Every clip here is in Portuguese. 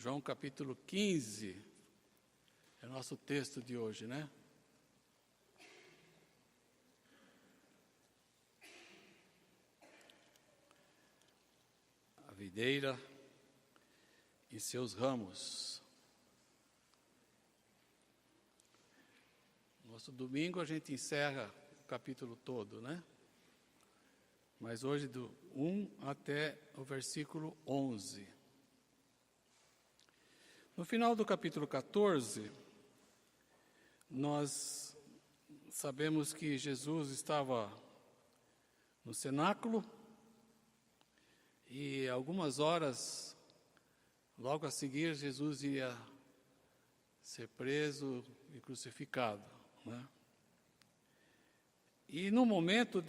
João capítulo 15, é o nosso texto de hoje, né? A videira e seus ramos. Nosso domingo a gente encerra o capítulo todo, né? Mas hoje do 1 até o versículo 11. No final do capítulo 14, nós sabemos que Jesus estava no cenáculo e algumas horas, logo a seguir, Jesus ia ser preso e crucificado, né? E no momento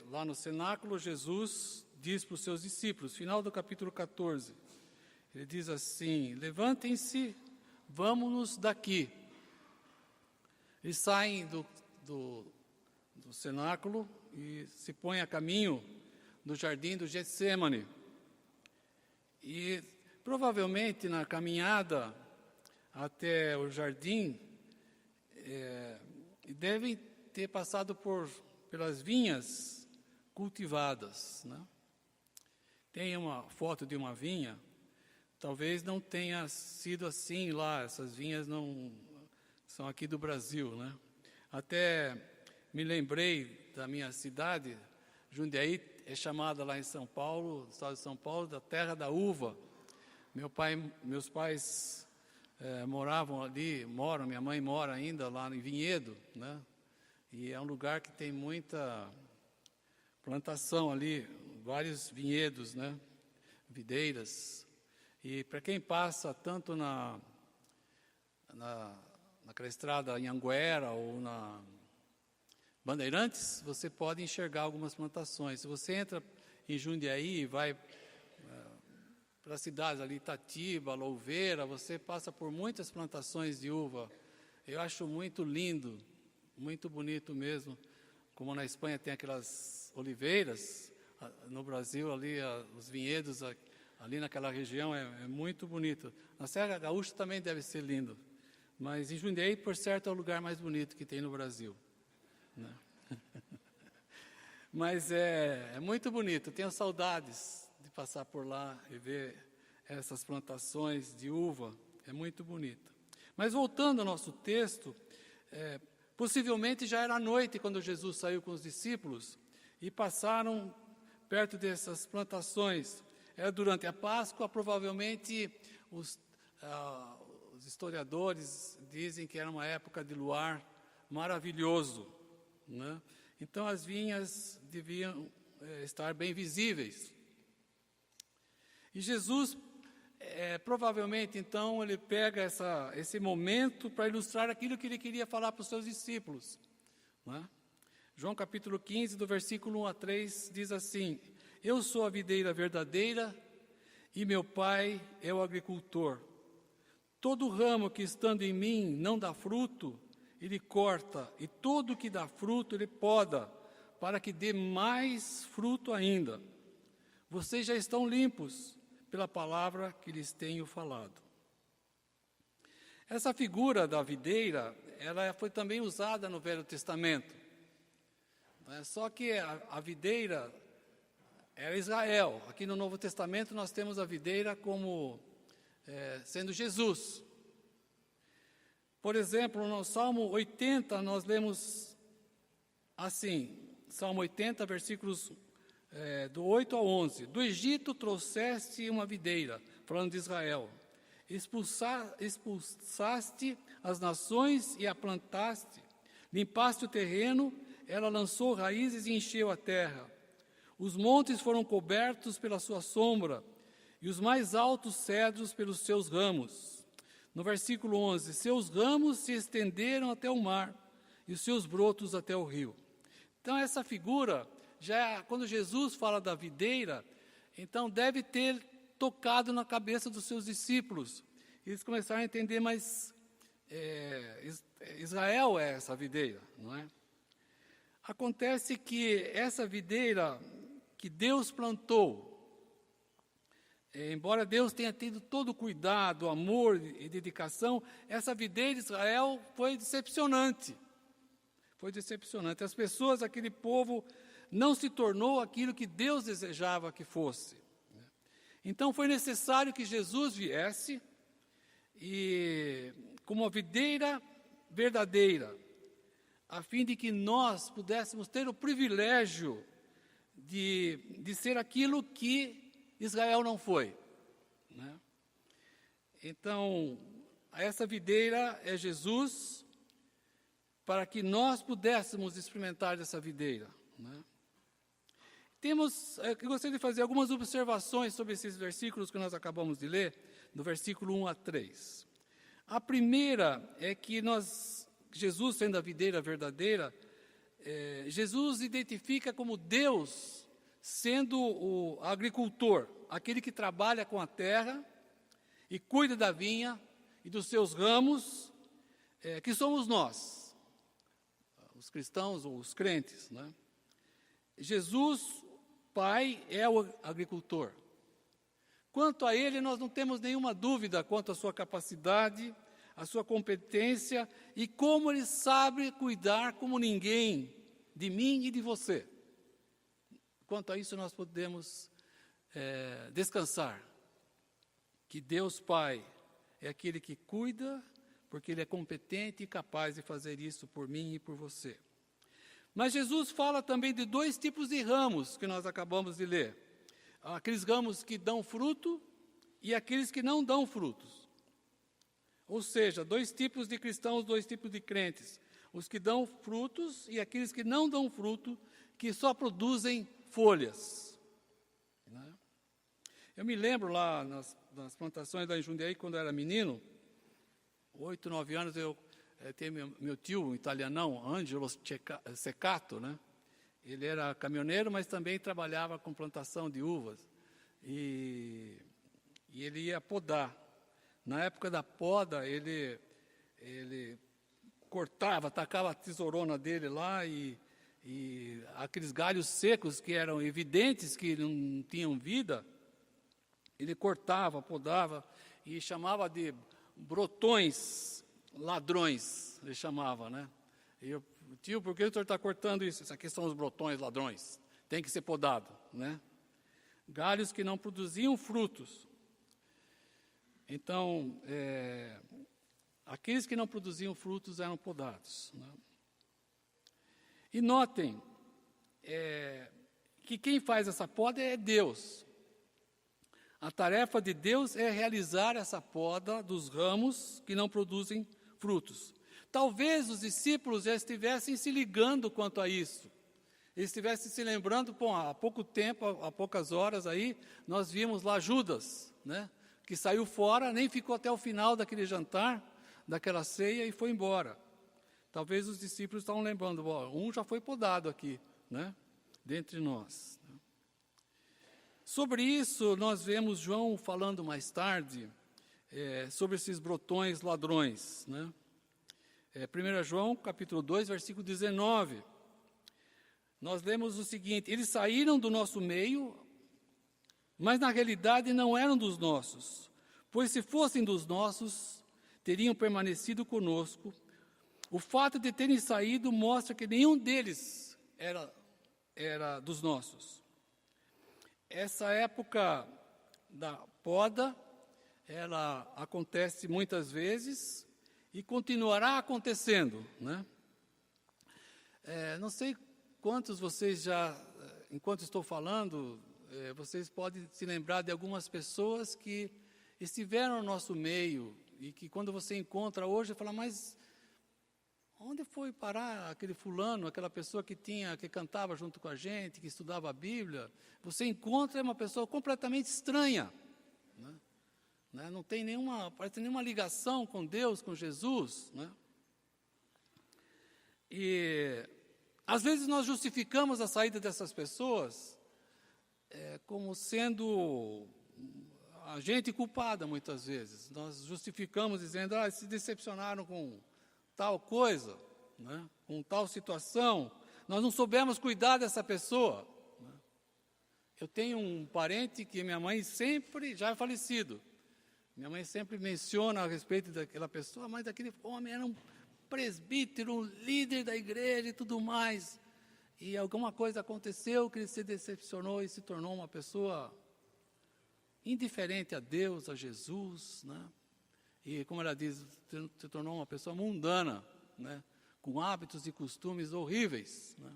lá no cenáculo, Jesus diz para os seus discípulos, final do capítulo 14, ele diz assim: levantem-se, vamos-nos daqui. Eles saem do cenáculo e se põem a caminho do jardim do Getsêmani. E provavelmente na caminhada até o jardim, devem ter passado pelas vinhas cultivadas, né? Tem uma foto de uma vinha. Talvez não tenha sido assim lá, essas vinhas não são aqui do Brasil, né? Até me lembrei da minha cidade, Jundiaí é chamada lá em São Paulo, estado de São Paulo, da terra da uva. Meus pais moravam ali, minha mãe mora ainda lá em Vinhedo, né? E é um lugar que tem muita plantação ali, vários vinhedos, né? Videiras. E para quem passa tanto naquela estrada em Anguera ou na Bandeirantes, você pode enxergar algumas plantações. Se você entra em Jundiaí e vai para as cidades ali, Itatiba, Louveira, você passa por muitas plantações de uva. Eu acho muito lindo, muito bonito mesmo. Como na Espanha tem aquelas oliveiras, no Brasil ali os vinhedos ali naquela região é muito bonito. Na Serra Gaúcha também deve ser lindo, mas em Jundiaí, por certo, é o lugar mais bonito que tem no Brasil, né? Mas é muito bonito. Tenho saudades de passar por lá e ver essas plantações de uva. É muito bonito. Mas voltando ao nosso texto, possivelmente já era noite quando Jesus saiu com os discípulos e passaram perto dessas plantações. Era durante a Páscoa, provavelmente os historiadores dizem que era uma época de luar maravilhoso, né? Então as vinhas deviam estar bem visíveis. E Jesus, provavelmente então, ele pega esse momento para ilustrar aquilo que ele queria falar para os seus discípulos, né? João capítulo 15, do versículo 1 a 3, diz assim: eu sou a videira verdadeira e meu pai é o agricultor. Todo ramo que estando em mim não dá fruto, ele corta, e todo que dá fruto ele poda, para que dê mais fruto ainda. Vocês já estão limpos pela palavra que lhes tenho falado. Essa figura da videira, ela foi também usada no Velho Testamento. Só que a videira era Israel. Aqui no Novo Testamento nós temos a videira como sendo Jesus. Por exemplo, no Salmo 80 nós lemos assim, Salmo 80, versículos do 8 ao 11. Do Egito trouxeste uma videira, falando de Israel. Expulsaste as nações e a plantaste. Limpaste o terreno, ela lançou raízes e encheu a terra. Os montes foram cobertos pela sua sombra, e os mais altos cedros pelos seus ramos. No versículo 11, seus ramos se estenderam até o mar, e os seus brotos até o rio. Então essa figura, quando Jesus fala da videira, então deve ter tocado na cabeça dos seus discípulos. Eles começaram a entender, mas Israel é essa videira, não é? Acontece que essa videira que Deus plantou, embora Deus tenha tido todo o cuidado, amor e dedicação, essa videira de Israel foi decepcionante. Foi decepcionante. As pessoas, aquele povo, não se tornou aquilo que Deus desejava que fosse. Então foi necessário que Jesus viesse e como uma videira verdadeira, a fim de que nós pudéssemos ter o privilégio de ser aquilo que Israel não foi. Né? Então, essa videira é Jesus, para que nós pudéssemos experimentar dessa videira. Né? Eu gostaria de fazer algumas observações sobre esses versículos que nós acabamos de ler, do versículo 1 a 3. A primeira é que Jesus sendo a videira verdadeira, Jesus identifica como Deus sendo o agricultor, aquele que trabalha com a terra e cuida da vinha e dos seus ramos, que somos nós, os cristãos ou os crentes. Né? Jesus, Pai, é o agricultor. Quanto a Ele, nós não temos nenhuma dúvida quanto à sua capacidade, à sua competência e como Ele sabe cuidar como ninguém de mim e de você. Quanto a isso, nós podemos descansar, que Deus Pai é aquele que cuida, porque Ele é competente e capaz de fazer isso por mim e por você. Mas Jesus fala também de dois tipos de ramos que nós acabamos de ler. Aqueles ramos que dão fruto e aqueles que não dão frutos. Ou seja, dois tipos de cristãos, dois tipos de crentes. Os que dão frutos e aqueles que não dão fruto, que só produzem folhas. Né? Eu me lembro lá nas plantações da Jundiaí, quando eu era menino, 8, 9 anos, eu tinha meu tio, um italianão, Angelo Secato, né? Ele era caminhoneiro, mas também trabalhava com plantação de uvas. E ele ia podar. Na época da poda, ele cortava, tacava a tesourona dele lá e aqueles galhos secos que eram evidentes que não tinham vida, ele cortava, podava e chamava de brotões ladrões, ele chamava, né? E eu, tio, por que o senhor está cortando isso? Isso aqui são os brotões ladrões, tem que ser podado, né? Galhos que não produziam frutos. Então, aqueles que não produziam frutos eram podados. Né? E notem que quem faz essa poda é Deus. A tarefa de Deus é realizar essa poda dos ramos que não produzem frutos. Talvez os discípulos já estivessem se ligando quanto a isso. Eles estivessem se lembrando, há pouco tempo, há poucas horas aí, nós vimos lá Judas, né? Que saiu fora, nem ficou até o final daquele jantar, daquela ceia e foi embora. Talvez os discípulos estavam lembrando, um já foi podado aqui, né? Dentre nós. Sobre isso, nós vemos João falando mais tarde, sobre esses brotões ladrões. Né? 1 João, capítulo 2, versículo 19. Nós lemos o seguinte: eles saíram do nosso meio, mas na realidade não eram dos nossos, pois se fossem dos nossos, teriam permanecido conosco. O fato de terem saído mostra que nenhum deles era dos nossos. Essa época da poda, ela acontece muitas vezes e continuará acontecendo, né? Não sei quantos vocês já, enquanto estou falando, vocês podem se lembrar de algumas pessoas que estiveram no nosso meio e que quando você encontra hoje, fala, mas onde foi parar aquele fulano, aquela pessoa que cantava junto com a gente, que estudava a Bíblia? Você encontra uma pessoa completamente estranha, né? Não tem parece nenhuma ligação com Deus, com Jesus, né? E às vezes nós justificamos a saída dessas pessoas como sendo a gente culpada, muitas vezes. Nós justificamos dizendo, se decepcionaram com tal coisa, né? Com tal situação, nós não soubemos cuidar dessa pessoa. Né? Eu tenho um parente que minha mãe sempre, já é falecido, minha mãe sempre menciona a respeito daquela pessoa, mas aquele homem era um presbítero, um líder da igreja e tudo mais. E alguma coisa aconteceu que ele se decepcionou e se tornou uma pessoa indiferente a Deus, a Jesus, né? E como ela diz, se tornou uma pessoa mundana, né? Com hábitos e costumes horríveis, né?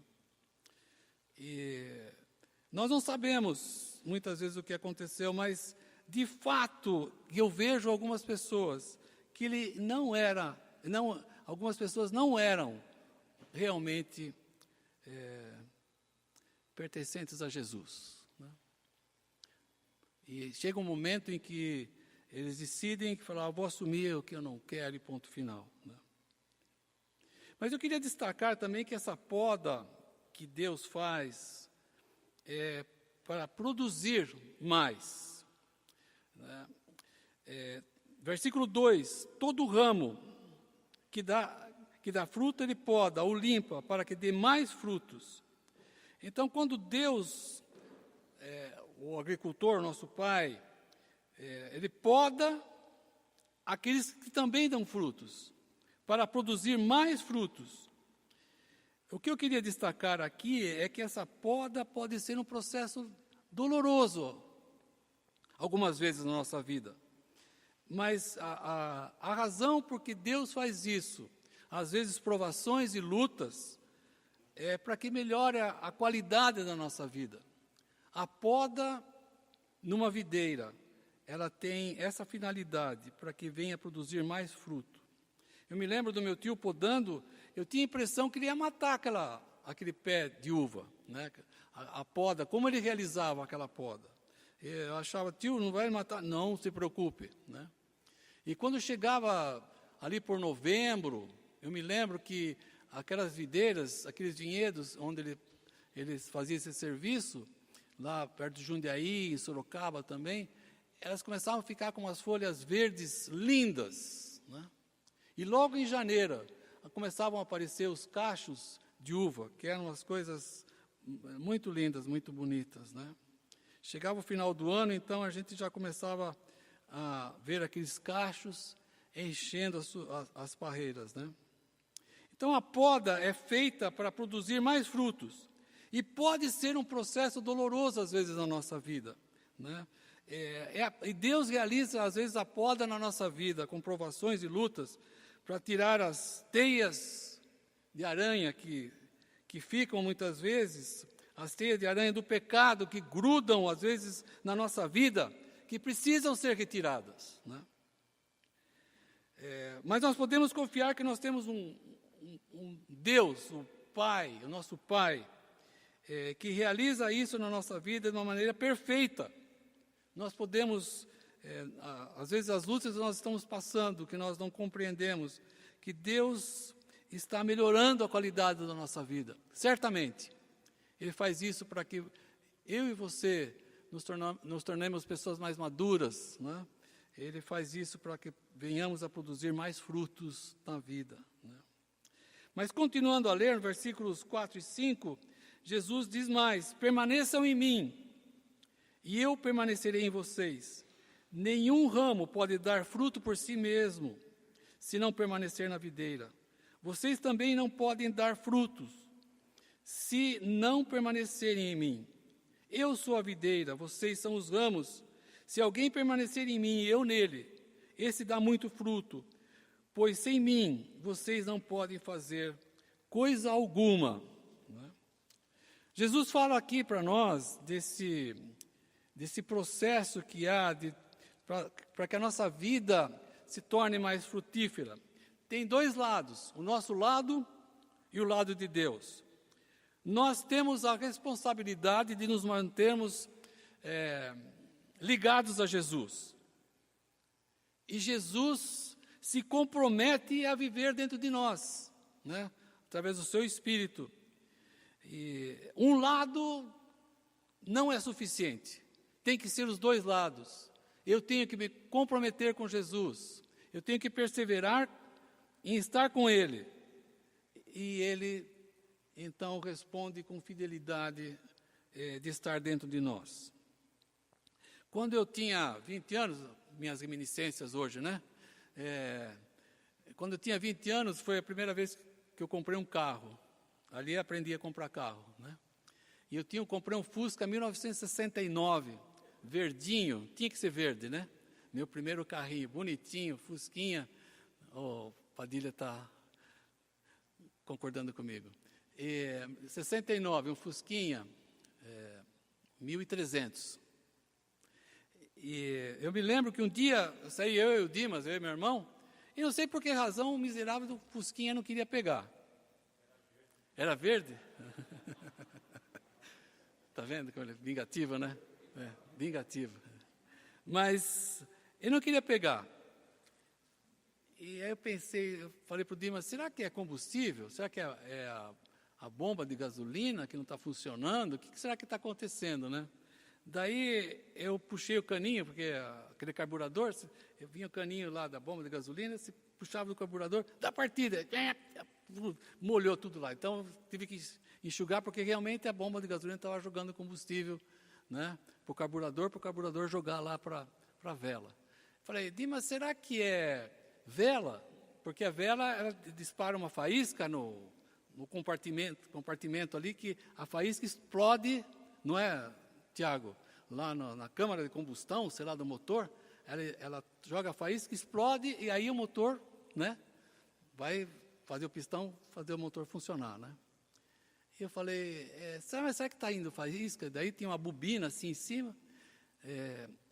E nós não sabemos muitas vezes o que aconteceu, mas de fato eu vejo algumas pessoas que ele algumas pessoas não eram realmente pertencentes a Jesus, né? E chega um momento em que eles decidem que falar, vou assumir o que eu não quero e ponto final, né? Mas eu queria destacar também que essa poda que Deus faz é para produzir mais, né? Versículo 2, todo ramo que dá fruto ele poda ou limpa para que dê mais frutos. Então, quando Deus, o agricultor, nosso Pai, ele poda aqueles que também dão frutos, para produzir mais frutos. O que eu queria destacar aqui é que essa poda pode ser um processo doloroso, algumas vezes na nossa vida. Mas a razão por que Deus faz isso, às vezes provações e lutas, é para que melhore a qualidade da nossa vida. A poda numa videira, ela tem essa finalidade, para que venha produzir mais fruto. Eu me lembro do meu tio podando, eu tinha a impressão que ele ia matar aquele pé de uva, né? A poda, como ele realizava aquela poda. Eu achava, tio, não vai matar? Não se preocupe, né? E quando chegava ali por novembro, eu me lembro que aquelas videiras, aqueles vinhedos onde eles faziam esse serviço, lá perto de Jundiaí, em Sorocaba também, elas começavam a ficar com umas folhas verdes lindas, né? E logo em janeiro, começavam a aparecer os cachos de uva, que eram umas coisas muito lindas, muito bonitas, né? Chegava o final do ano, então a gente já começava a ver aqueles cachos enchendo as parreiras, né? Então a poda é feita para produzir mais frutos e pode ser um processo doloroso às vezes na nossa vida, né? E Deus realiza às vezes a poda na nossa vida com provações e lutas para tirar as teias de aranha que ficam muitas vezes, as teias de aranha do pecado que grudam às vezes na nossa vida, que precisam ser retiradas, né? Mas nós podemos confiar que nós temos um Deus, o Pai, o nosso Pai, que realiza isso na nossa vida de uma maneira perfeita. Nós podemos, às vezes as lutas que nós estamos passando, que nós não compreendemos, que Deus está melhorando a qualidade da nossa vida, certamente. Ele faz isso para que eu e você nos tornemos pessoas mais maduras, né? Ele faz isso para que venhamos a produzir mais frutos na vida, né? Mas continuando a ler, versículos 4 e 5, Jesus diz mais, permaneçam em mim, e eu permanecerei em vocês. Nenhum ramo pode dar fruto por si mesmo, se não permanecer na videira. Vocês também não podem dar frutos, se não permanecerem em mim. Eu sou a videira, vocês são os ramos. Se alguém permanecer em mim e eu nele, esse dá muito fruto, pois sem mim vocês não podem fazer coisa alguma. Jesus fala aqui para nós desse processo que há para que a nossa vida se torne mais frutífera. Tem dois lados, o nosso lado e o lado de Deus. Nós temos a responsabilidade de nos mantermos ligados a Jesus. E Jesus se compromete a viver dentro de nós, né? Através do seu Espírito. E um lado não é suficiente, tem que ser os dois lados. Eu tenho que me comprometer com Jesus, eu tenho que perseverar em estar com Ele. E Ele, então, responde com fidelidade de estar dentro de nós. Quando eu tinha 20 anos, minhas reminiscências hoje, né? Quando eu tinha 20 anos, foi a primeira vez que eu comprei um carro. Ali eu aprendi a comprar carro, né? E eu comprei um Fusca 1969, verdinho, tinha que ser verde, né? Meu primeiro carrinho, bonitinho, Fusquinha. O Padilha está concordando comigo. 69, um Fusquinha, 1.300. E eu me lembro que um dia, saí eu e o Dimas, eu e meu irmão, e não sei por que razão o miserável do Fusquinha não queria pegar. Era verde? Está vendo como ele é vingativo, né? Vingativo. Mas ele não queria pegar. E aí eu falei para o Dimas, será que é combustível? Será que é a bomba de gasolina que não está funcionando? O que será que está acontecendo, né? Daí eu puxei o caninho, porque aquele carburador, eu vinha o caninho lá da bomba de gasolina, se puxava do carburador, da partida, molhou tudo lá. Então, tive que enxugar, porque realmente a bomba de gasolina estava jogando combustível, né, para o carburador jogar lá para a vela. Falei, Dimas, será que é vela? Porque a vela ela dispara uma faísca no compartimento ali, que a faísca explode, não é, Tiago? Lá na câmara de combustão, sei lá, do motor, ela joga a faísca, explode, e aí o motor, né, vai fazer o pistão, fazer o motor funcionar, né? E eu falei, será que está indo faísca? Daí tinha uma bobina assim em cima.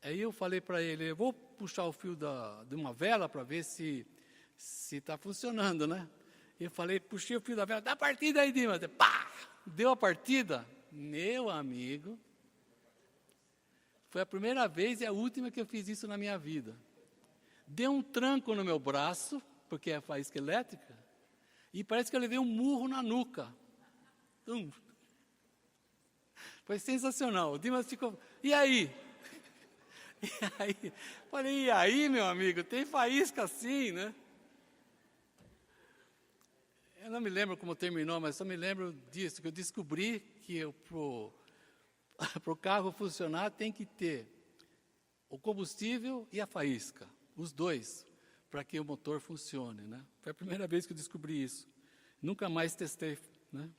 Aí eu falei para ele, eu vou puxar o fio de uma vela para ver se está funcionando, né? E eu falei, puxei o fio da vela, dá a partida aí, Dimas. Pá! Deu a partida. Meu amigo, foi a primeira vez e a última que eu fiz isso na minha vida. Deu um tranco no meu braço, porque é faísca elétrica, e parece que eu levei um murro na nuca. Foi sensacional. O Dimas ficou, e aí? E aí? Falei, e aí, meu amigo, tem faísca assim, né? Eu não me lembro como terminou, mas só me lembro disso, que eu descobri que para o carro funcionar tem que ter o combustível e a faísca, os dois, para que o motor funcione, né? Foi a primeira vez que eu descobri isso. Nunca mais testei, né?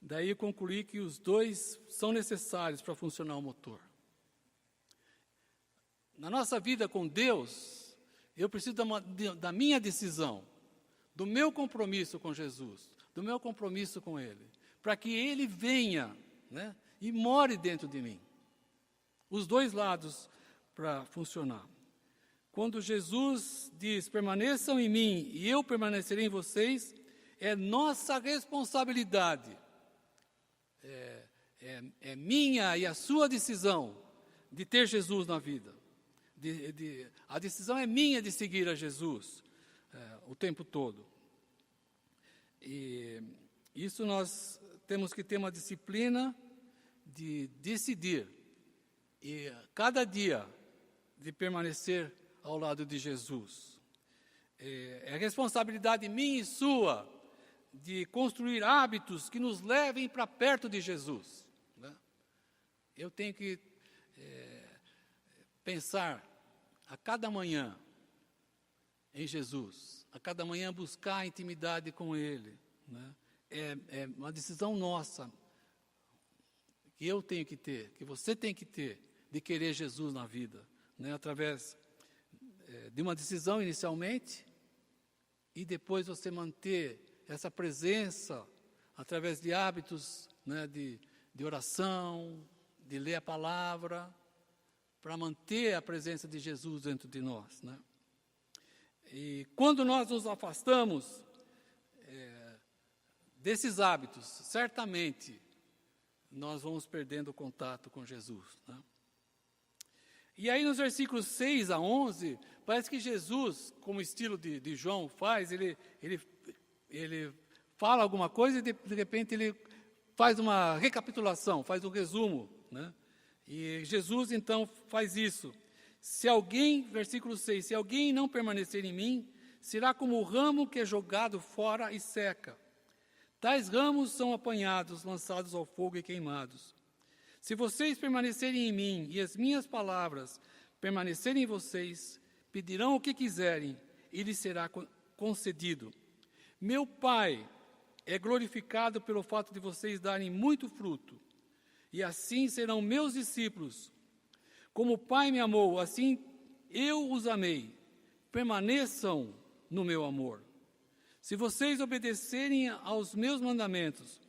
Daí eu concluí que os dois são necessários para funcionar o motor. Na nossa vida com Deus, eu preciso da minha decisão, do meu compromisso com Jesus, do meu compromisso com Ele, para que Ele venha, né, e more dentro de mim. Os dois lados para funcionar. Quando Jesus diz, permaneçam em mim e eu permanecerei em vocês, é nossa responsabilidade. É minha e a sua decisão de ter Jesus na vida. A decisão é minha de seguir a Jesus o tempo todo. E isso nós temos que ter uma disciplina de decidir. E cada dia de permanecer ao lado de Jesus. É responsabilidade minha e sua de construir hábitos que nos levem para perto de Jesus. Né? Eu tenho que pensar a cada manhã em Jesus, a cada manhã buscar a intimidade com Ele. Né? É uma decisão nossa, que eu tenho que ter, que você tem que ter, de querer Jesus na vida, né? Através de uma decisão inicialmente, e depois você manter essa presença através de hábitos, né, de oração, de ler a palavra, para manter a presença de Jesus dentro de nós, né? E quando nós nos afastamos desses hábitos, certamente nós vamos perdendo o contato com Jesus, né? E aí nos versículos 6 a 11, parece que Jesus, como estilo de João faz, ele fala alguma coisa e de repente ele faz uma recapitulação, faz um resumo, né? E Jesus então faz isso. Se alguém, versículo 6, se alguém não permanecer em mim, será como o ramo que é jogado fora e seca. Tais ramos são apanhados, lançados ao fogo e queimados. Se vocês permanecerem em mim e as minhas palavras permanecerem em vocês, pedirão o que quiserem e lhes será concedido. Meu Pai é glorificado pelo fato de vocês darem muito fruto, e assim serão meus discípulos. Como o Pai me amou, assim eu os amei. Permaneçam no meu amor. Se vocês obedecerem aos meus mandamentos,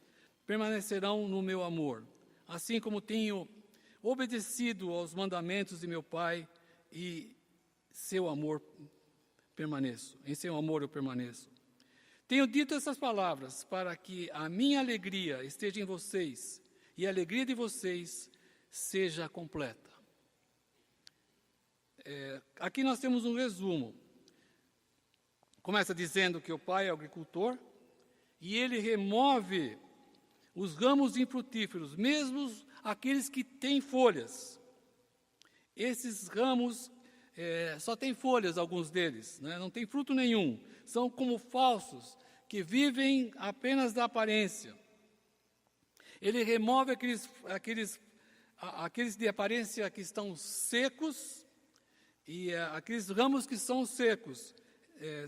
permanecerão no meu amor, assim como tenho obedecido aos mandamentos de meu Pai, e seu amor permaneço. Em seu amor eu permaneço. Tenho dito essas palavras para que a minha alegria esteja em vocês e a alegria de vocês seja completa. Aqui nós temos um resumo. Começa dizendo que o pai é agricultor e ele remove os ramos infrutíferos, mesmo aqueles que têm folhas. Esses ramos só têm folhas, alguns deles, né? Não tem fruto nenhum. São como falsos, que vivem apenas da aparência. Ele remove aqueles de aparência que estão secos, e aqueles ramos que são secos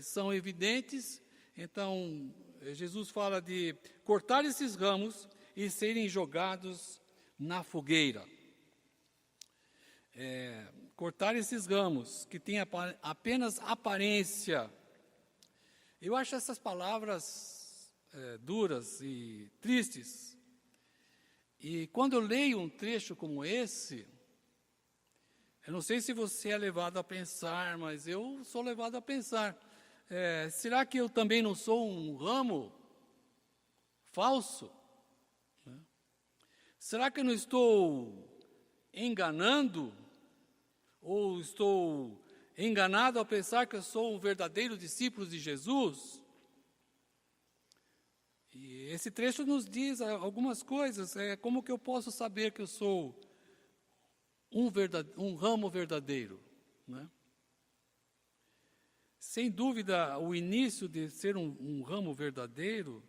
são evidentes. Então, Jesus fala de cortar esses ramos e serem jogados na fogueira. Cortar esses ramos que têm apenas aparência. Eu acho essas palavras duras e tristes. E quando eu leio um trecho como esse, eu não sei se você é levado a pensar, mas eu sou levado a pensar. Será que eu também não sou um ramo falso? Será que eu não estou enganando? Ou estou enganado ao pensar que eu sou um verdadeiro discípulo de Jesus? E esse trecho nos diz algumas coisas. Como que eu posso saber que eu sou um ramo verdadeiro, né? Sem dúvida, o início de ser um ramo verdadeiro,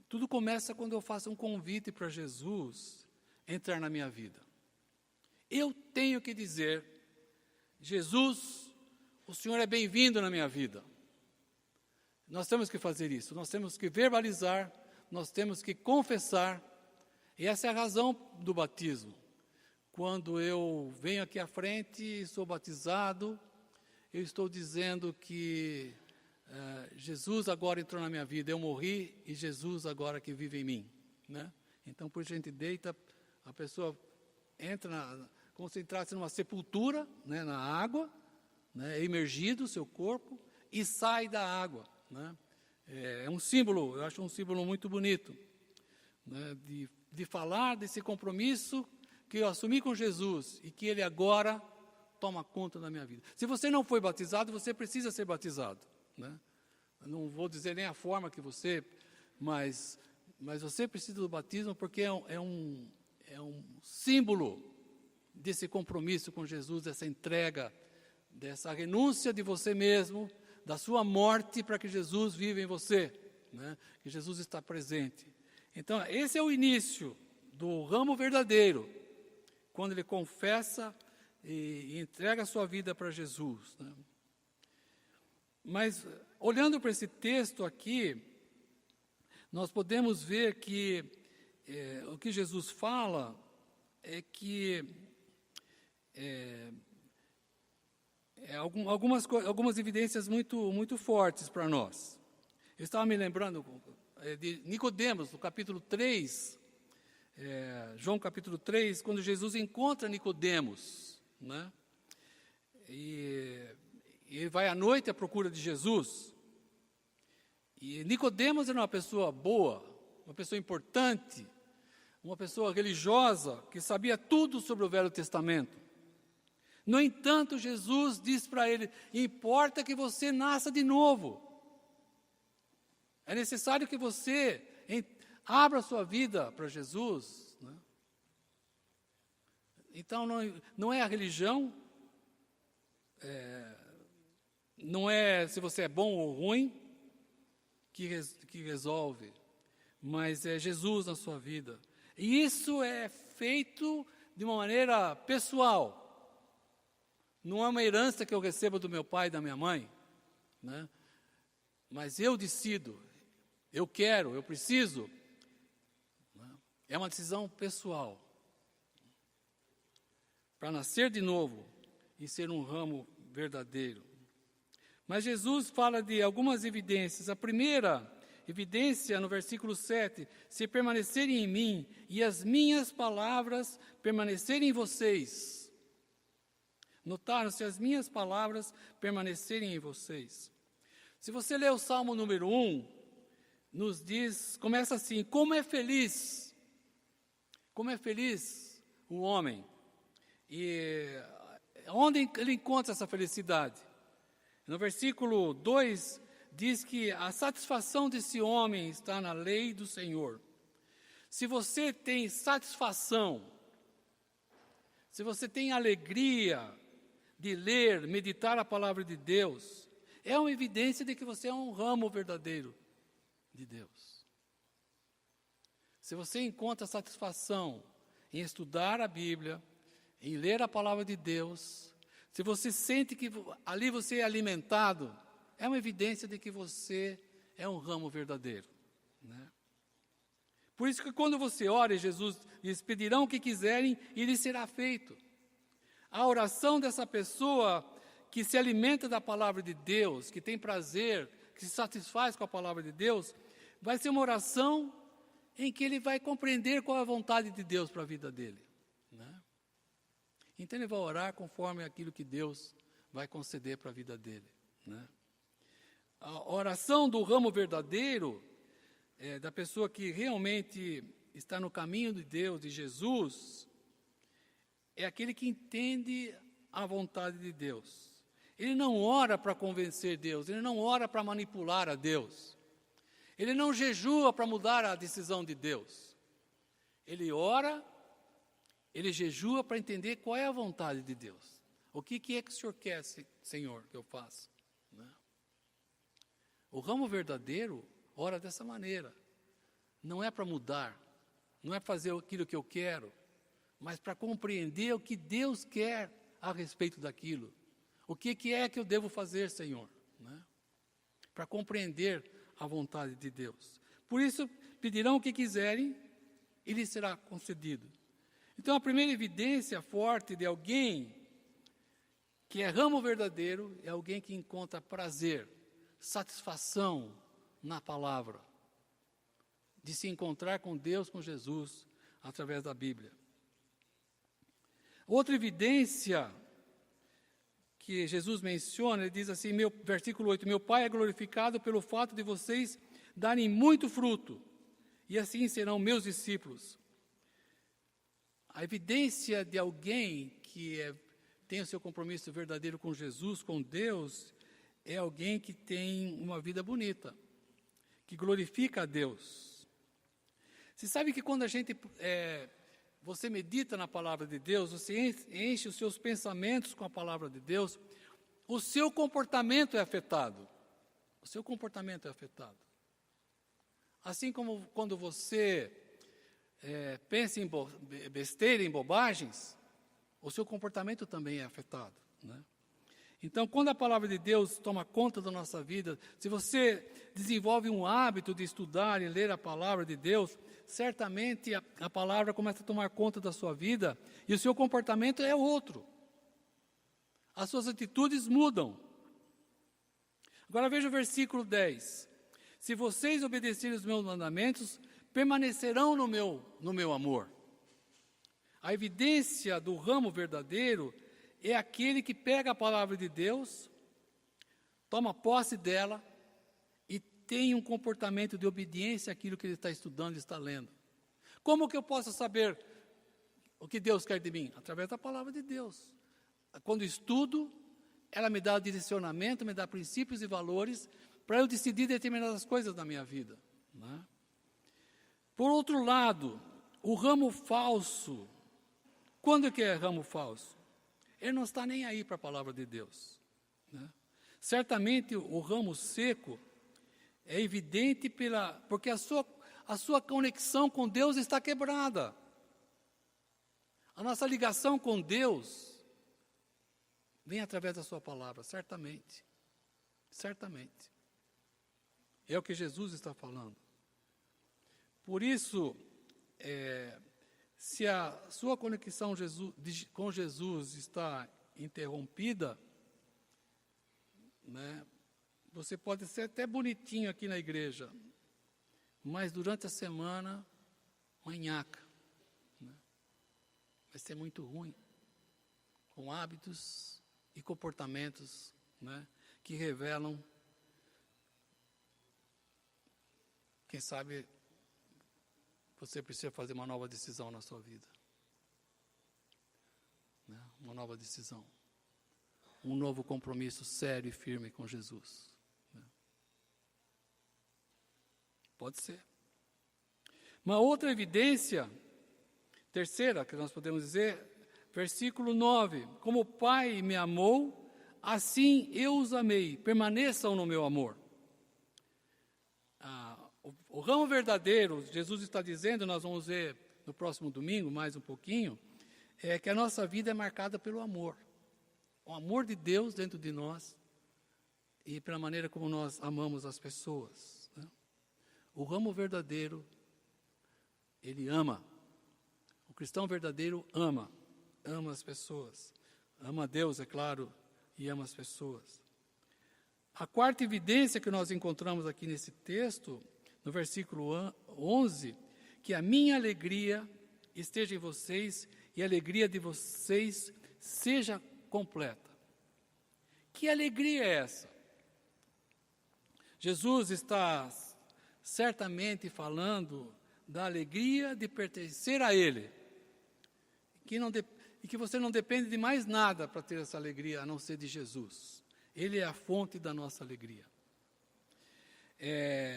tudo começa quando eu faço um convite para Jesus entrar na minha vida. Eu tenho que dizer: Jesus, o Senhor é bem-vindo na minha vida. Nós temos que fazer isso, nós temos que verbalizar, nós temos que confessar, e essa é a razão do batismo. Quando eu venho aqui à frente e sou batizado, eu estou dizendo que Jesus agora entrou na minha vida, eu morri e Jesus agora que vive em mim, né? Então, por gente deita, a pessoa entra como se entrasse numa sepultura, né, na água, né, imergido o seu corpo, e sai da água, né? É um símbolo, eu acho um símbolo muito bonito, né, de falar desse compromisso que eu assumi com Jesus e que Ele agora toma conta da minha vida. Se você não foi batizado, você precisa ser batizado, né? Eu não vou dizer nem a forma que você, mas você precisa do batismo, porque é um símbolo desse compromisso com Jesus, dessa entrega, dessa renúncia de você mesmo, da sua morte para que Jesus viva em você, né? Que Jesus está presente. Então, esse é o início do ramo verdadeiro, quando ele confessa e entrega a sua vida para Jesus, né? Mas, olhando para esse texto aqui, nós podemos ver que o que Jesus fala é que algumas evidências muito fortes para nós. Eu estava me lembrando de Nicodemos, no capítulo 3, João capítulo 3, quando Jesus encontra Nicodemos, né? E ele vai à noite à procura de Jesus. E Nicodemos era uma pessoa boa, uma pessoa importante, uma pessoa religiosa, que sabia tudo sobre o Velho Testamento. No entanto, Jesus diz para ele: importa que você nasça de novo. É necessário que você abra a sua vida para Jesus, né? Então, não é a religião, não é se você é bom ou ruim que resolve, mas é Jesus na sua vida. E isso é feito de uma maneira pessoal. Não é uma herança que eu recebo do meu pai e da minha mãe, né? Mas eu decido, eu quero, eu preciso. Né? É uma decisão pessoal. Para nascer de novo e ser um ramo verdadeiro. Mas Jesus fala de algumas evidências. A primeira evidência, no versículo 7, se permanecerem em mim e as minhas palavras permanecerem em vocês. Notaram? Se as minhas palavras permanecerem em vocês. Se você ler o Salmo número 1, nos diz, começa assim, como é feliz o homem. E onde ele encontra essa felicidade? No versículo 2, diz que a satisfação desse homem está na lei do Senhor. Se você tem satisfação, se você tem alegria de ler, meditar a palavra de Deus, é uma evidência de que você é um ramo verdadeiro de Deus. Se você encontra satisfação em estudar a Bíblia, em ler a palavra de Deus, se você sente que ali você é alimentado, é uma evidência de que você é um ramo verdadeiro. Né? Por isso que quando você ora, Jesus diz, pedirão o que quiserem e lhes será feito. A oração dessa pessoa que se alimenta da palavra de Deus, que tem prazer, que se satisfaz com a palavra de Deus, vai ser uma oração em que ele vai compreender qual é a vontade de Deus para a vida dele. Né? Então ele vai orar conforme aquilo que Deus vai conceder para a vida dele. Né? A oração do ramo verdadeiro, da pessoa que realmente está no caminho de Deus, de Jesus, é aquele que entende a vontade de Deus. Ele não ora para convencer Deus, ele não ora para manipular a Deus. Ele não jejua para mudar a decisão de Deus. Ele ora, ele jejua para entender qual é a vontade de Deus. O que é que o Senhor quer, Senhor, que eu faça? Né? O ramo verdadeiro ora dessa maneira. Não é para mudar, não é fazer aquilo que eu quero, mas para compreender o que Deus quer a respeito daquilo. O que é que eu devo fazer, Senhor? Né? Para compreender a vontade de Deus. Por isso, pedirão o que quiserem e lhes será concedido. Então, a primeira evidência forte de alguém que é ramo verdadeiro é alguém que encontra prazer, satisfação na palavra, de se encontrar com Deus, com Jesus, através da Bíblia. Outra evidência que Jesus menciona, ele diz assim, versículo 8, meu Pai é glorificado pelo fato de vocês darem muito fruto, e assim serão meus discípulos. A evidência de alguém que tem o seu compromisso verdadeiro com Jesus, com Deus, é alguém que tem uma vida bonita, que glorifica a Deus. Você sabe que quando você medita na palavra de Deus, você enche os seus pensamentos com a palavra de Deus, o seu comportamento é afetado. O seu comportamento é afetado. Assim como quando você pensa em besteira, em bobagens, o seu comportamento também é afetado. Né? Então, quando a palavra de Deus toma conta da nossa vida, se você desenvolve um hábito de estudar e ler a palavra de Deus, certamente a palavra começa a tomar conta da sua vida e o seu comportamento é outro. As suas atitudes mudam. Agora veja o versículo 10. Se vocês obedecerem os meus mandamentos, permanecerão no meu amor. A evidência do ramo verdadeiro é aquele que pega a palavra de Deus, toma posse dela e tem um comportamento de obediência àquilo que ele está estudando e está lendo. Como que eu posso saber o que Deus quer de mim? Através da palavra de Deus. Quando estudo, ela me dá direcionamento, me dá princípios e valores para eu decidir determinadas coisas na minha vida. Né? Por outro lado, o ramo falso. Quando que é ramo falso? Ele não está nem aí para a palavra de Deus. Né? Certamente o ramo seco é evidente porque a sua conexão com Deus está quebrada. A nossa ligação com Deus vem através da sua palavra, certamente. Certamente. É o que Jesus está falando. Por isso, se a sua conexão com Jesus está interrompida, né, você pode ser até bonitinho aqui na igreja, mas durante a semana, uma nhaca, né, vai ser muito ruim, com hábitos e comportamentos, né, que revelam, quem sabe, você precisa fazer uma nova decisão na sua vida. Né? Uma nova decisão. Um novo compromisso sério e firme com Jesus. Né? Pode ser. Uma outra evidência, terceira, que nós podemos dizer, versículo 9. Como o Pai me amou, assim eu os amei. Permaneçam no meu amor. O ramo verdadeiro, Jesus está dizendo, nós vamos ver no próximo domingo, mais um pouquinho, é que a nossa vida é marcada pelo amor. O amor de Deus dentro de nós e pela maneira como nós amamos as pessoas. Né? O ramo verdadeiro, ele ama. O cristão verdadeiro ama as pessoas. Ama a Deus, é claro, e ama as pessoas. A quarta evidência que nós encontramos aqui nesse texto, no versículo 11, que a minha alegria esteja em vocês e a alegria de vocês seja completa. Que alegria é essa? Jesus está certamente falando da alegria de pertencer a Ele, e que você não depende de mais nada para ter essa alegria, a não ser de Jesus. Ele é a fonte da nossa alegria.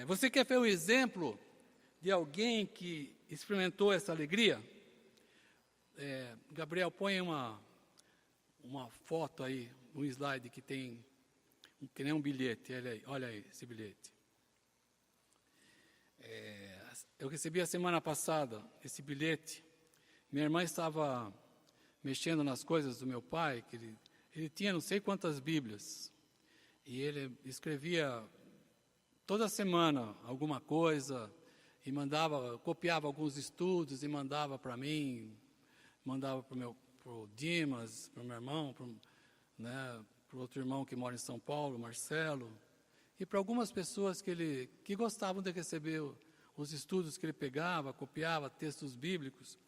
Você quer ver um exemplo de alguém que experimentou essa alegria? Gabriel, põe uma foto aí, um slide que tem, que nem um bilhete, olha aí esse bilhete. Eu recebi a semana passada esse bilhete. Minha irmã estava mexendo nas coisas do meu pai, que ele tinha não sei quantas Bíblias, e ele escrevia toda semana alguma coisa, e copiava alguns estudos e mandava para mim, mandava para o Dimas, para o meu irmão, para o outro irmão que mora em São Paulo, Marcelo, e para algumas pessoas que gostavam de receber os estudos que ele pegava, copiava textos bíblicos.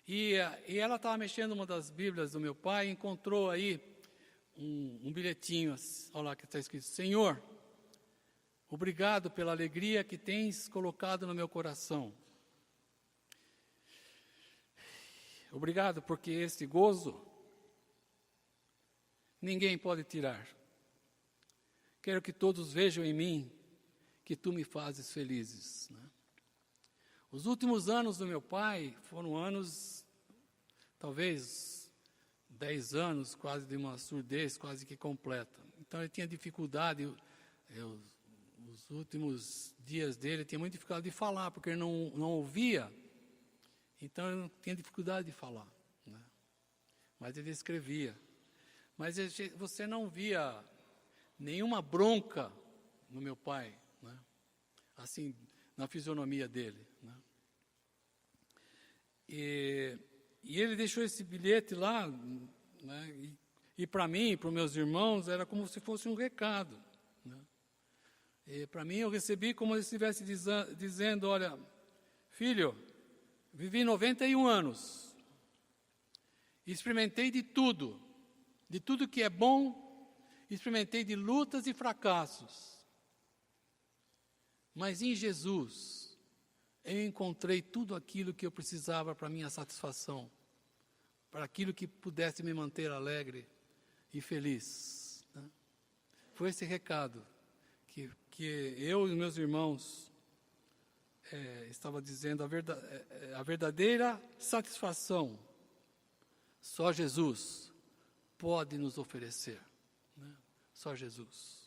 E ela estava mexendo uma das Bíblias do meu pai e encontrou aí um bilhetinho, olha lá que está escrito: Senhor, obrigado pela alegria que tens colocado no meu coração. Obrigado porque esse gozo ninguém pode tirar. Quero que todos vejam em mim que tu me fazes felizes. Né? Os últimos anos do meu pai foram anos, talvez 10 anos, quase de uma surdez quase que completa. Então ele tinha dificuldade, os últimos dias dele tinha muita dificuldade de falar, porque ele não ouvia, então ele tinha dificuldade de falar. Né? Mas ele escrevia. Mas você não via nenhuma bronca no meu pai, né? Assim, na fisionomia dele. Né? E ele deixou esse bilhete lá, né? E para mim, para os meus irmãos, era como se fosse um recado. Né? E para mim, eu recebi como se estivesse dizendo: olha, filho, vivi 91 anos, experimentei de tudo que é bom, experimentei de lutas e fracassos. Mas em Jesus, eu encontrei tudo aquilo que eu precisava para a minha satisfação, para aquilo que pudesse me manter alegre e feliz. Né? Foi esse recado que eu e meus irmãos estava dizendo, a verdadeira satisfação só Jesus pode nos oferecer. Né? Só Jesus.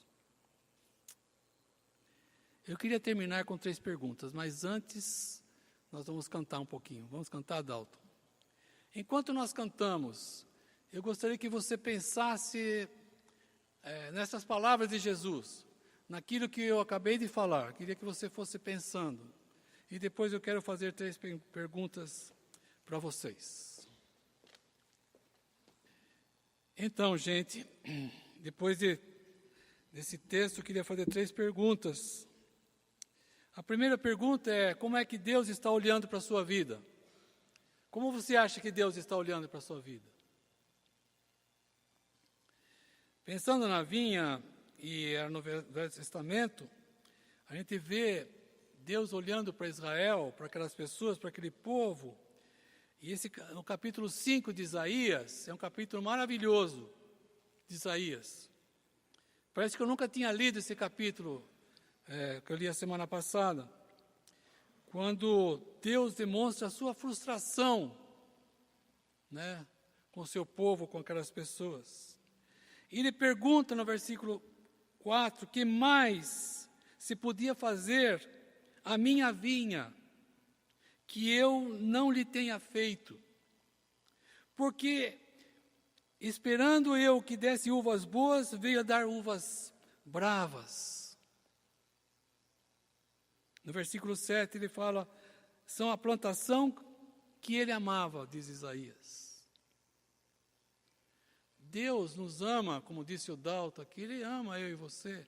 Eu queria terminar com 3 perguntas, mas antes nós vamos cantar um pouquinho. Vamos cantar, Dalton? Enquanto nós cantamos, eu gostaria que você pensasse nessas palavras de Jesus, naquilo que eu acabei de falar. Queria que você fosse pensando. E depois eu quero fazer 3 perguntas para vocês. Então, gente, depois desse texto, eu queria fazer 3 perguntas. A primeira pergunta é: como é que Deus está olhando para a sua vida? Como você acha que Deus está olhando para a sua vida? Pensando na vinha e no Velho Testamento, a gente vê Deus olhando para Israel, para aquelas pessoas, para aquele povo. E no capítulo 5 de Isaías, é um capítulo maravilhoso de Isaías. Parece que eu nunca tinha lido esse capítulo, que eu li a semana passada, quando Deus demonstra a sua frustração, né, com o seu povo, com aquelas pessoas. E ele pergunta no versículo 4, que mais se podia fazer a minha vinha, que eu não lhe tenha feito? Porque, esperando eu que desse uvas boas, veio a dar uvas bravas. No versículo 7 ele fala: são a plantação que ele amava, diz Isaías. Deus nos ama, como disse o Dalton aqui, Ele ama eu e você.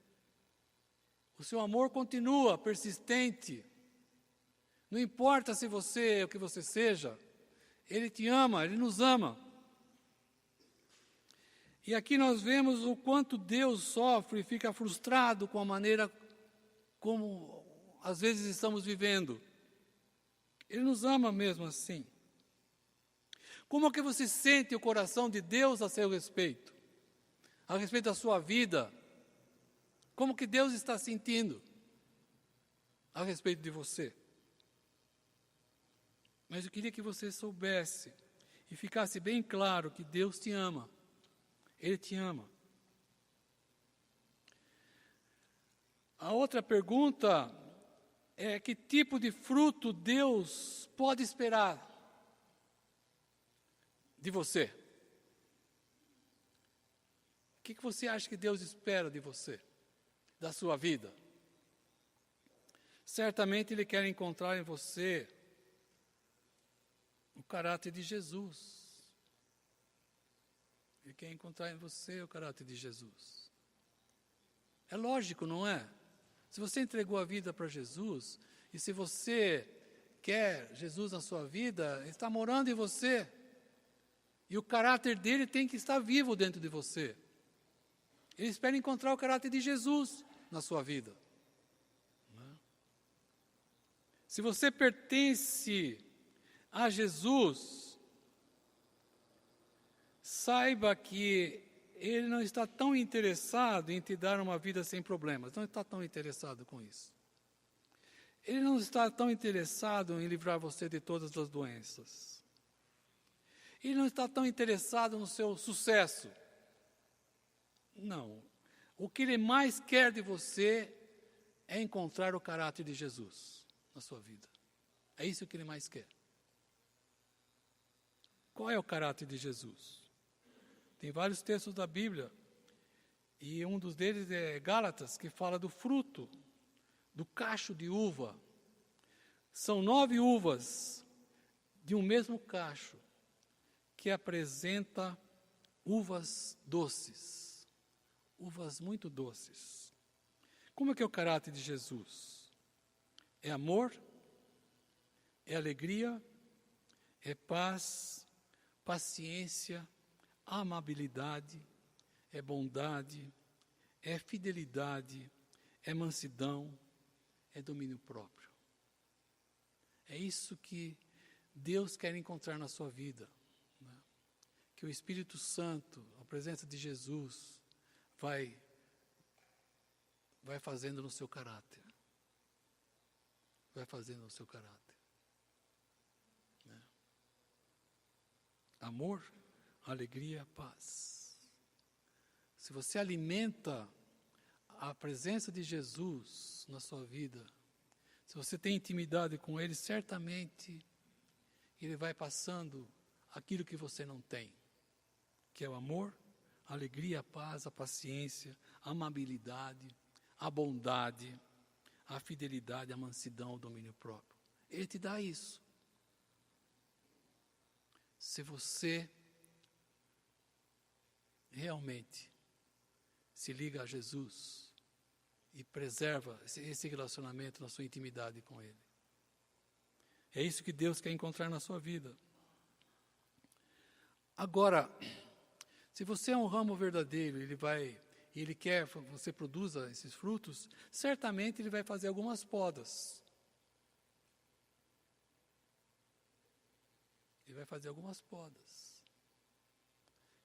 O seu amor continua persistente. Não importa se você é o que você seja, Ele te ama, Ele nos ama. E aqui nós vemos o quanto Deus sofre e fica frustrado com a maneira como às vezes estamos vivendo. Ele nos ama mesmo assim. Como é que você sente o coração de Deus a seu respeito? A respeito da sua vida? Como que Deus está sentindo a respeito de você? Mas eu queria que você soubesse e ficasse bem claro que Deus te ama. Ele te ama. A outra pergunta é: que tipo de fruto Deus pode esperar de você? O que você acha que Deus espera de você, da sua vida? Certamente Ele quer encontrar em você o caráter de Jesus. Ele quer encontrar em você o caráter de Jesus. É lógico, não é? Se você entregou a vida para Jesus, e se você quer Jesus na sua vida, Ele está morando em você. E o caráter dele tem que estar vivo dentro de você. Ele espera encontrar o caráter de Jesus na sua vida. Se você pertence a Jesus, saiba que Ele não está tão interessado em te dar uma vida sem problemas. Não está tão interessado com isso. Ele não está tão interessado em livrar você de todas as doenças. Ele não está tão interessado no seu sucesso. Não. O que Ele mais quer de você é encontrar o caráter de Jesus na sua vida. É isso que Ele mais quer. Qual é o caráter de Jesus? Tem vários textos da Bíblia, e um dos deles é Gálatas, que fala do fruto, do cacho de uva. São 9 uvas de um mesmo cacho, que apresenta uvas doces, uvas muito doces. Como é que é o caráter de Jesus? É amor, é alegria, é paz, paciência, amabilidade, é bondade, é fidelidade, é mansidão, é domínio próprio. É isso que Deus quer encontrar na sua vida. Que o Espírito Santo, a presença de Jesus, vai fazendo no seu caráter. Vai fazendo no seu caráter. Amor, alegria, paz. Se você alimenta a presença de Jesus na sua vida, se você tem intimidade com Ele, certamente Ele vai passando aquilo que você não tem, que é o amor, a alegria, a paz, a paciência, a amabilidade, a bondade, a fidelidade, a mansidão, o domínio próprio. Ele te dá isso. Se você realmente se liga a Jesus e preserva esse relacionamento na sua intimidade com Ele. É isso que Deus quer encontrar na sua vida. Agora, se você é um ramo verdadeiro, Ele quer que você produza esses frutos, certamente Ele vai fazer algumas podas. Ele vai fazer algumas podas.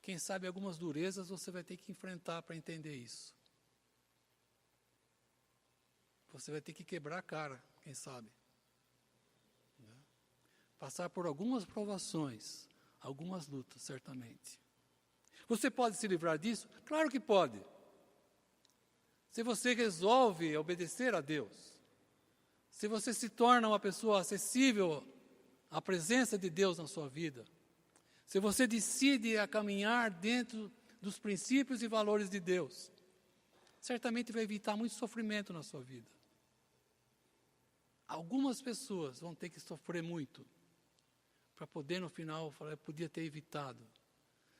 Quem sabe algumas durezas você vai ter que enfrentar para entender isso. Você vai ter que quebrar a cara, quem sabe. Passar por algumas provações, algumas lutas, certamente. Você pode se livrar disso? Claro que pode. Se você resolve obedecer a Deus, se você se torna uma pessoa acessível à presença de Deus na sua vida, se você decide a caminhar dentro dos princípios e valores de Deus, certamente vai evitar muito sofrimento na sua vida. Algumas pessoas vão ter que sofrer muito para poder, no final, falar, eu podia ter evitado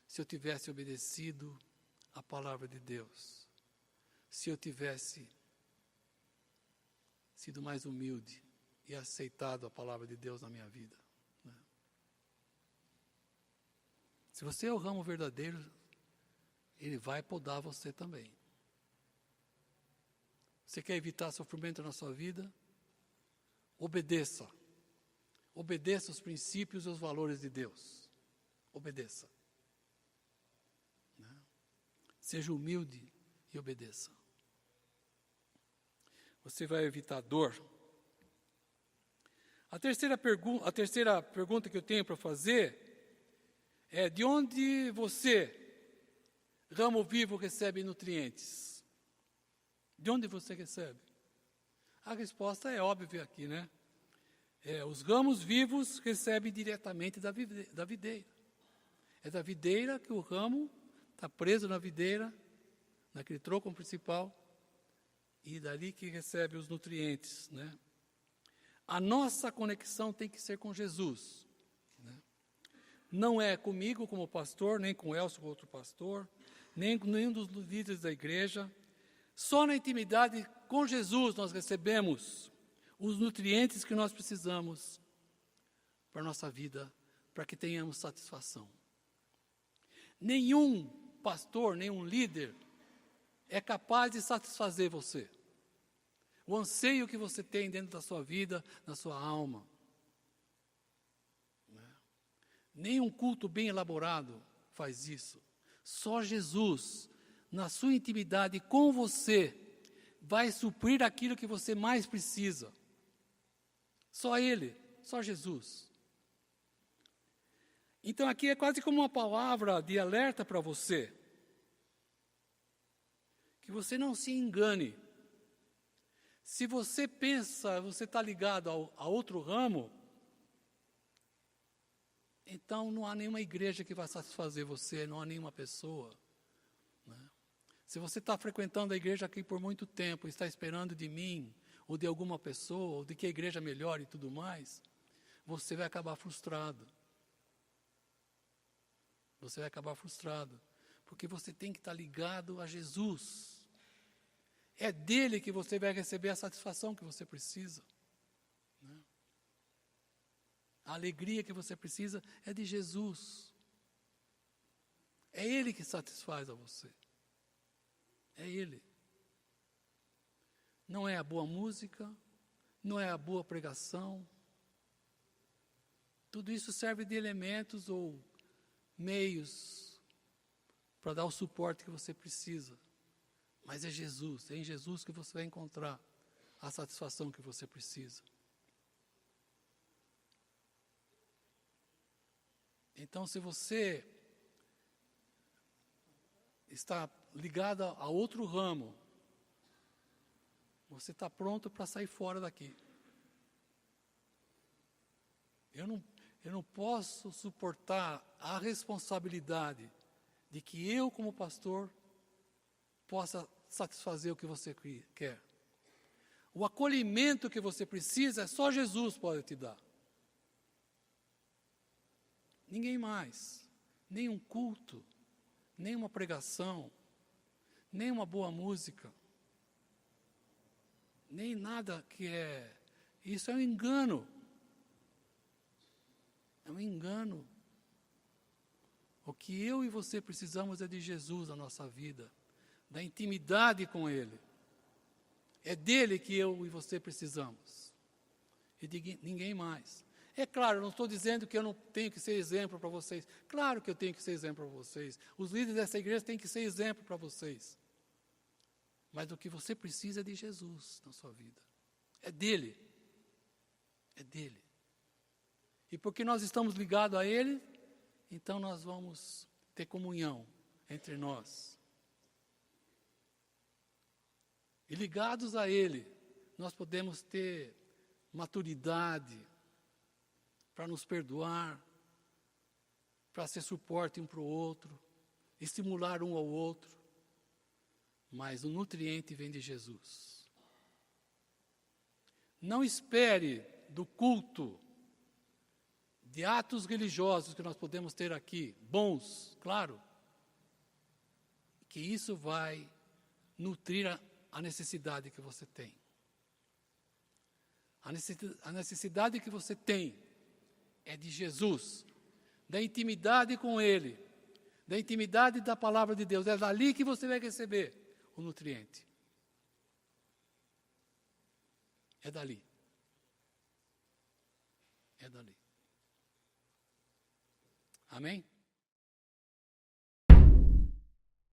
se eu tivesse obedecido a palavra de Deus, se eu tivesse sido mais humilde e aceitado a palavra de Deus na minha vida. Né? Se você é o ramo verdadeiro, Ele vai podar você também. Você quer evitar sofrimento na sua vida? Obedeça. Obedeça os princípios e os valores de Deus. Obedeça. Né? Seja humilde e obedeça. Você vai evitar dor. A terceira pergunta que eu tenho para fazer é: de onde você, ramo vivo, recebe nutrientes? De onde você recebe? A resposta é óbvia aqui, né? Os ramos vivos recebem diretamente da videira. É da videira que o ramo está preso na videira, naquele tronco principal, e dali que recebe os nutrientes, né? A nossa conexão tem que ser com Jesus. Né? Não é comigo como pastor, nem com Elcio, outro pastor, nem com nenhum dos líderes da igreja. Só na intimidade com Jesus nós recebemos os nutrientes que nós precisamos para a nossa vida, para que tenhamos satisfação. Nenhum pastor, nenhum líder é capaz de satisfazer você. O anseio que você tem dentro da sua vida, na sua alma. Nenhum culto bem elaborado faz isso. Só Jesus, na sua intimidade com você, vai suprir aquilo que você mais precisa. Só Ele, só Jesus. Então aqui é quase como uma palavra de alerta para você. Que você não se engane. Se você pensa, você está ligado a outro ramo, então não há nenhuma igreja que vai satisfazer você, não há nenhuma pessoa. Né? Se você está frequentando a igreja aqui por muito tempo, está esperando de mim, ou de alguma pessoa, ou de que a igreja melhore e tudo mais, você vai acabar frustrado. Você vai acabar frustrado, porque você tem que estar ligado a Jesus. É dele que você vai receber a satisfação que você precisa. Né? A alegria que você precisa é de Jesus. É Ele que satisfaz a você. É Ele. Não é a boa música, não é a boa pregação. Tudo isso serve de elementos ou meios para dar o suporte que você precisa. Mas é Jesus, é em Jesus que você vai encontrar a satisfação que você precisa. Então, se você está ligado a outro ramo, você está pronto para sair fora daqui. Eu não posso suportar a responsabilidade de que eu, como pastor, possa satisfazer o que você quer. O acolhimento que você precisa, só Jesus pode te dar. Ninguém mais. Nem um culto, nem uma pregação, nem uma boa música, nem nada que é... Isso é um engano. É um engano. O que eu e você precisamos é de Jesus na nossa vida, da intimidade com Ele. É dele que eu e você precisamos. E de ninguém mais. É claro, eu não estou dizendo que eu não tenho que ser exemplo para vocês. Claro que eu tenho que ser exemplo para vocês. Os líderes dessa igreja têm que ser exemplo para vocês. Mas o que você precisa é de Jesus na sua vida. É dele. É dele. E porque nós estamos ligados a Ele, então nós vamos ter comunhão entre nós. E ligados a Ele, nós podemos ter maturidade para nos perdoar, para ser suporte um para o outro, estimular um ao outro. Mas o nutriente vem de Jesus. Não espere do culto, de atos religiosos que nós podemos ter aqui, bons, claro, que isso vai nutrir a necessidade que você tem. A necessidade que você tem é de Jesus, da intimidade com Ele, da intimidade da palavra de Deus. É dali que você vai receber o nutriente. É dali. É dali. Amém?